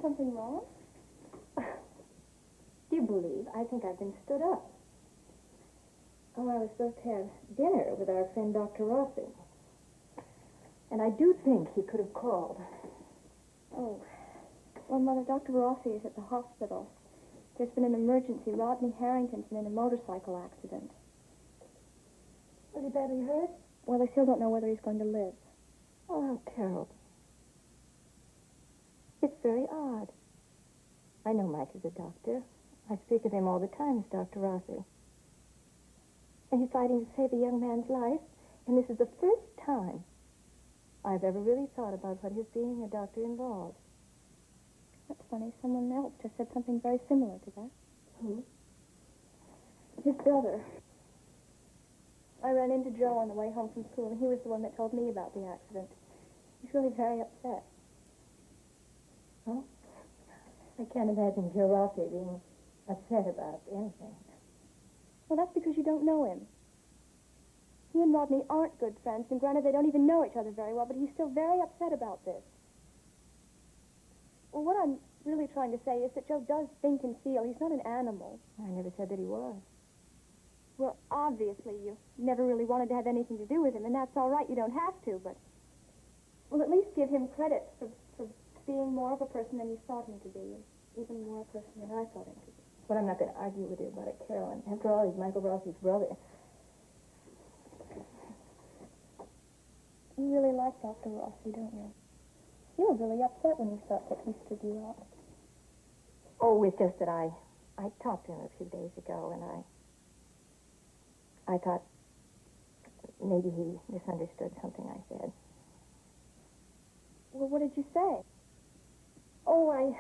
something wrong? Do you believe I think I've been stood up? Oh, I was supposed to have dinner with our friend Dr. Rossi. And I do think he could have called. Oh. Well, Mother, Dr. Rossi is at the hospital. There's been an emergency. Rodney Harrington's been in a motorcycle accident. Was he badly hurt? Well, they still don't know whether he's going to live. Oh, how terrible. It's very odd. I know Mike is a doctor. I speak of him all the time as Dr. Rossi. And he's fighting to save a young man's life, and this is the first time I've ever really thought about what his being a doctor involves. That's funny. Someone else just said something very similar to that. Who? His brother. I ran into Joe on the way home from school, and he was the one that told me about the accident. He's really very upset. Oh? I can't imagine Joe Rossi being upset about anything. Well, that's because you don't know him. He and Rodney aren't good friends, and granted, they don't even know each other very well, but he's still very upset about this. Well, what I'm really trying to say is that Joe does think and feel. He's not an animal. I never said that he was. Well, obviously, you never really wanted to have anything to do with him, and that's all right. You don't have to, but... Well, at least give him credit for being more of a person than you thought him to be, and even more a person than I thought him to be. But I'm not going to argue with you about it, Carolyn. After all, he's Michael Rossi's brother. You really like Dr. Rossi, don't you? You were really upset when you thought that he stood you up. Oh, it's just that I talked to him a few days ago, and I thought maybe he misunderstood something I said. Well, what did you say? Oh, I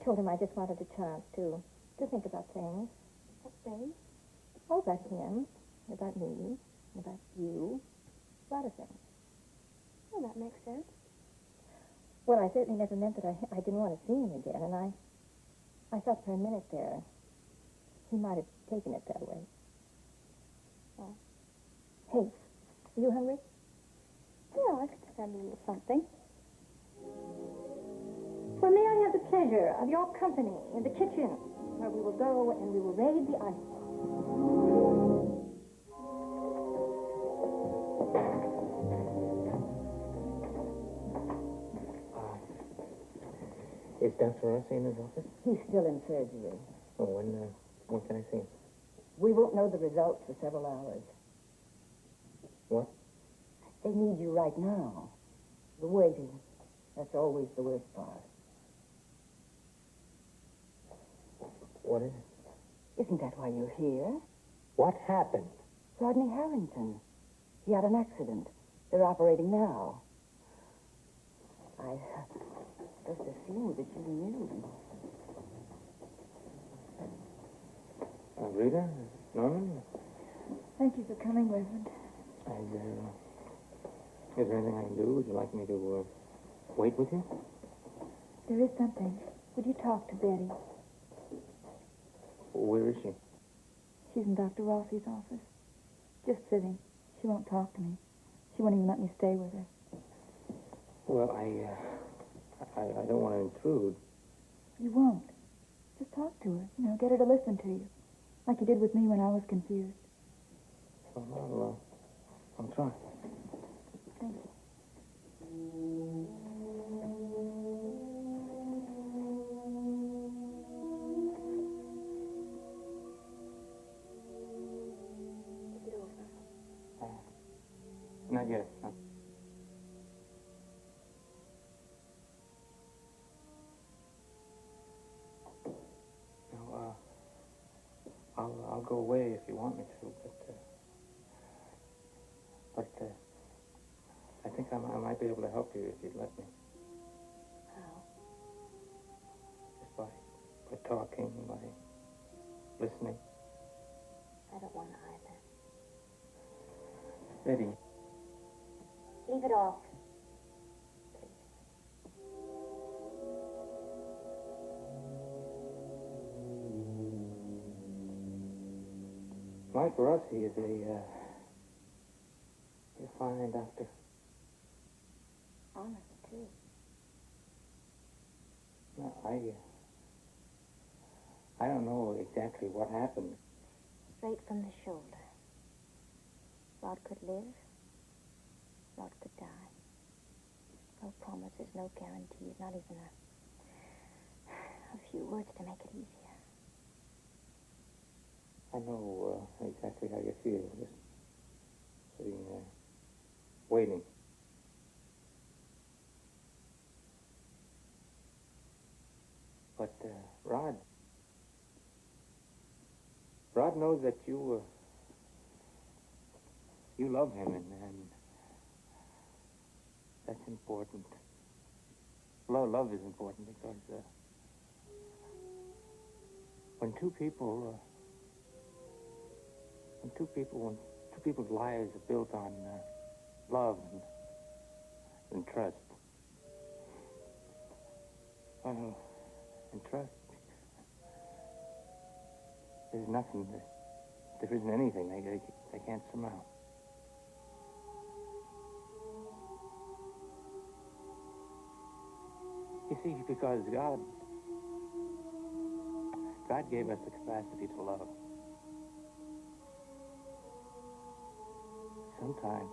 told him I just wanted a chance to think about things. What things? Oh, about him, about me, about you, a lot of things. Well, that makes sense. Well, I certainly never meant that I didn't want to see him again, and I thought for a minute there he might have taken it that way. Oh. Hey, are you hungry? Yeah, I could stand a little something. Well, may I have the pleasure of your company in the kitchen, where we will go and we will raid the ice. Is Dr. Rossi in his office? He's still in surgery. Oh, when can I see him? We won't know the results for several hours. What? They need you right now. The waiting. That's always the worst part. What is it? Isn't that why you're here? What happened? Rodney Harrington. He had an accident. They're operating now. I just assumed that you knew. Rita? Norman? Thank you for coming, Reverend. Is there anything I can do? Would you like me to wait with you? There is something. Would you talk to Betty? Where is she? She's in Dr. Rossi's office. Just sitting. She won't talk to me. She won't even let me stay with her. Well, I don't want to intrude. You won't. Just talk to her. You know, get her to listen to you. Like you did with me when I was confused. Well, I'll try. Thank you. Is it over? Not yet, no. No, I'll go away if you want me to, but I think I might be able to help you if you'd let me. How? Just by talking, by listening. I don't want to either. Betty. Leave it off. Mike Rossi is a fine doctor. Honest, too. No, I don't know exactly what happened. Straight from the shoulder. Rod could live. Rod could die. No promises, no guarantees, not even a few words to make it easier. I know exactly how you feel, just sitting there, waiting. But Rod knows that you love him, and that's important. Love is important because when two people's lives are built on love and trust, well, and trust, there's nothing there isn't anything they can't surmount. You see, because God gave us the capacity to love. Sometimes.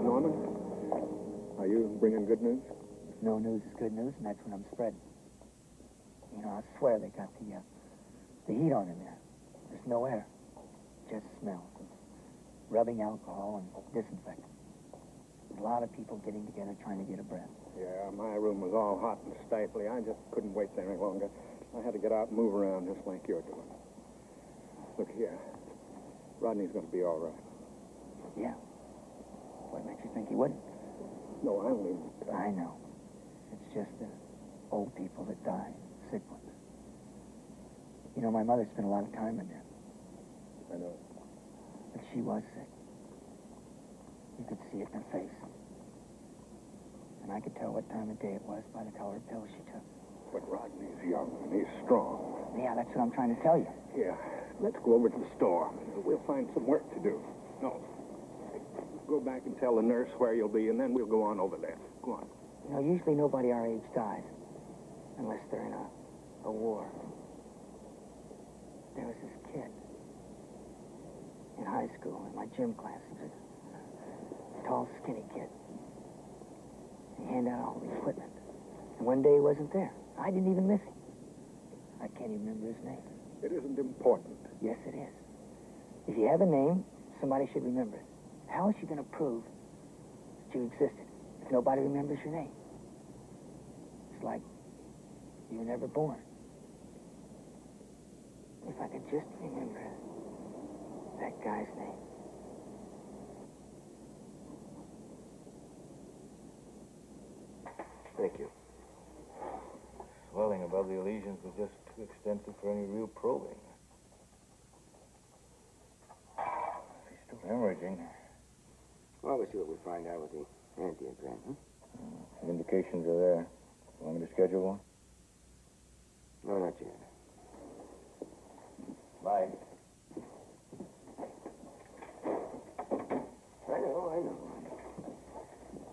Norman, are you bringing good news? No news is good news, and that's what I'm spreading. You know, I swear they got the heat on in there. There's no air, just smells of rubbing alcohol and disinfectant. A lot of people getting together trying to get a breath. Yeah, my room was all hot and stifly. I just couldn't wait there any longer. I had to get out and move around just like you're doing. Look here. Rodney's going to be all right. Yeah. What makes you think he wouldn't? No, I only... I know. It's just the old people that die, sick ones. You know, my mother spent a lot of time in there. I know. But she was sick. You could see it in her face. And I could tell what time of day it was by the color of pills she took. But Rodney's young and he's strong. Yeah, that's what I'm trying to tell you. Here, let's go over to the store. We'll find some work to do. No. Go back and tell the nurse where you'll be, and then we'll go on over there. Go on. You know, usually nobody our age dies. Unless they're in a war. There was this kid. In high school, in my gym class. He was a tall, skinny kid. He handed out all the equipment. And one day he wasn't there. I didn't even miss him. I can't even remember his name. It isn't important. Yes, it is. If you have a name, somebody should remember it. How is she going to prove that you existed if nobody remembers your name? It's like you were never born. If I could just remember that guy's name. Thank you. Swelling above the lesions was just too extensive for any real probing. He's still hemorrhaging. Well, we'll see what we find out with the angiogram, huh? Some indications are there. Want me to schedule one? No, not yet. Bye. I know.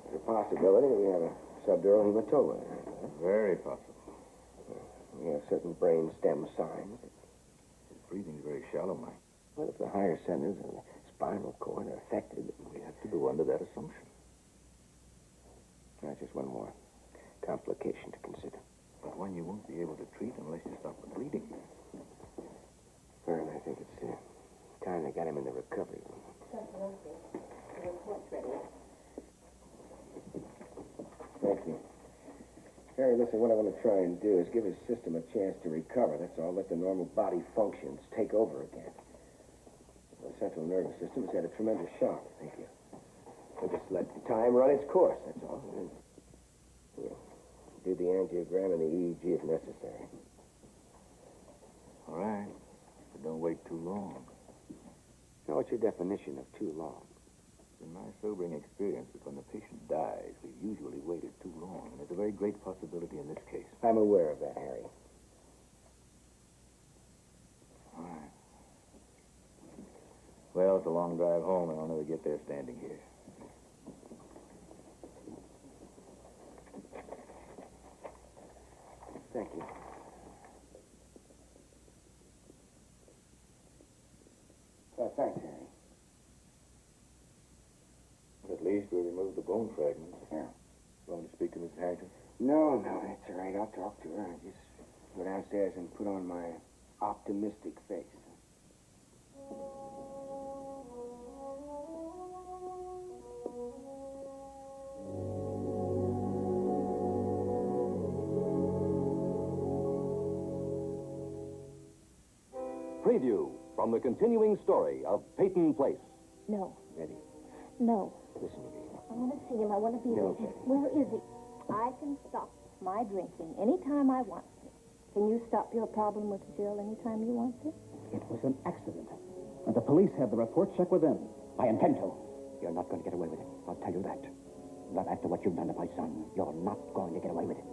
There's a possibility that we have a subdural hematoma there. Huh? Very possible. We have certain brain stem signs. His breathing's very shallow, Mike. Well, if the higher centers of the spinal cord are affected, We have to go under that assumption. that's just one more complication to consider. But one you won't be able to treat unless you stop the bleeding. Fern, I think it's time they got him in the recovery room. Thank you. Harry, listen, what I want to try and do is give his system a chance to recover. That's all. Let the normal body functions take over again. The central nervous system has had a tremendous shock. Thank you. We'll just let time run its course, that's all. And we'll do the angiogram and the EEG if necessary. All right. But don't wait too long. Now, what's your definition of too long? It's been my sobering experience that when the patient dies, we've usually waited too long. And there's a very great possibility in this case. I'm aware of that, Harry. long drive home, and I'll never get there standing here. Thank you. Thanks, Harry. At least we removed the bone fragments. Yeah. Want me to speak to Mrs. Harrington? No, that's all right. I'll talk to her. I just go downstairs and put on my optimistic face. Preview from the continuing story of Peyton Place. No. Eddie, No. listen to me. I want to see him. I want to be No, with him. Betty. Where is he? I can stop my drinking anytime I want to. Can you stop your problem with Jill anytime you want to? It was an accident. And the police have the report. Check with them. I intend to. You're not going to get away with it. I'll tell you that. Not after what you've done to my son. You're not going to get away with it.